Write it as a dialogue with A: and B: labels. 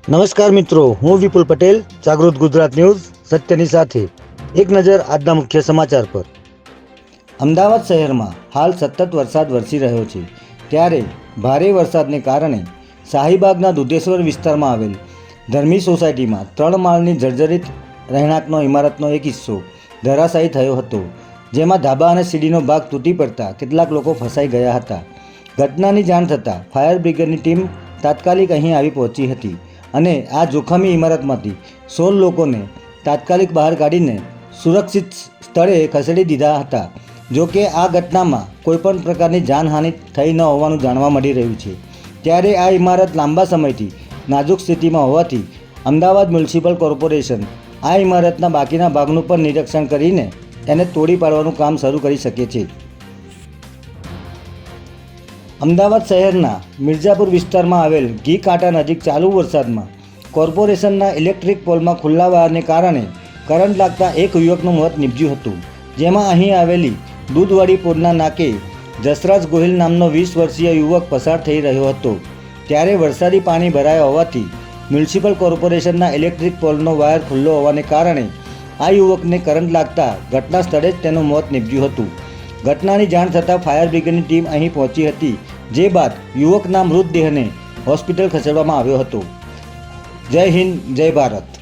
A: નમસ્કાર મિત્રો, હું વિપુલ પટેલ, જાગૃત ગુજરાત ન્યૂઝ સત્યની સાથે એક નજર આજના મુખ્ય સમાચાર પર। અમદાવાદ શહેરમાં હાલ સતત વરસાદ વરસી રહ્યો છે, ત્યારે ભારે વરસાદને કારણે શાહીબાગના દુધેશ્વર વિસ્તારમાં આવેલ ધર્મી સોસાયટીમાં 3 માળની જર્જરિત રહેણાંકનો ઇમારતનો એક હિસ્સો ધરાશાયી થયો હતો, જેમાં ધાબા અને સીડીનો ભાગ તૂટી પડતા કેટલાક લોકો ફસાઈ ગયા હતા। ઘટનાની જાણ થતાં ફાયર બ્રિગેડની ટીમ તાત્કાલિક અહીં આવી પહોંચી હતી અને આ જોખમી ઇમારતમાંથી 16 લોકોને તાત્કાલિક બહાર કાઢીને સુરક્ષિત સ્થળે ખસેડી દીધા હતા। જો કે આ ઘટનામાં કોઈપણ પ્રકારની જાનહાનિ થઈ ન હોવાનું જાણવા મળી રહ્યું છે। ત્યારે આ ઇમારત લાંબા સમયથી નાજુક સ્થિતિમાં હોવાથી અમદાવાદ મ્યુનિસિપલ કોર્પોરેશન આ ઇમારતના બાકીના ભાગનું પણ નિરીક્ષણ કરીને તેને તોડી પાડવાનું કામ શરૂ કરી શકે છે। અમદાવાદ શહેરના મિર્ઝાપુર વિસ્તારમાં આવેલ ઘી કાંટા નજીક ચાલુ વરસાદમાં કોર્પોરેશનના ઇલેક્ટ્રિક પોલમાં ખુલ્લા વાયરને કારણે કરંટ લાગતા એક યુવકનું મોત નીપજ્યું હતું, જેમાં અહીં આવેલી દૂધવાડી પોળના નાકે જસરાજ ગોહિલ નામનો 20 વર્ષીય યુવક પસાર થઈ રહ્યો હતો। ત્યારે વરસાદી પાણી ભરાયા હોવાથી મ્યુનિસિપલ કોર્પોરેશનના ઇલેક્ટ્રિક પોલનો વાયર ખુલ્લો હોવાને કારણે આ યુવકને કરંટ લાગતા ઘટના સ્થળે જ તેનું મોત નીપજ્યું હતું। ઘટનાની જાણ થતાં ફાયર બ્રિગેડની ટીમ અહીં પહોંચી હતી, જે બાદ યુવકના મૃતદેહને હોસ્પિટલ ખસેડવામાં આવ્યો હતો। જય હિન્દ, જય ભારત।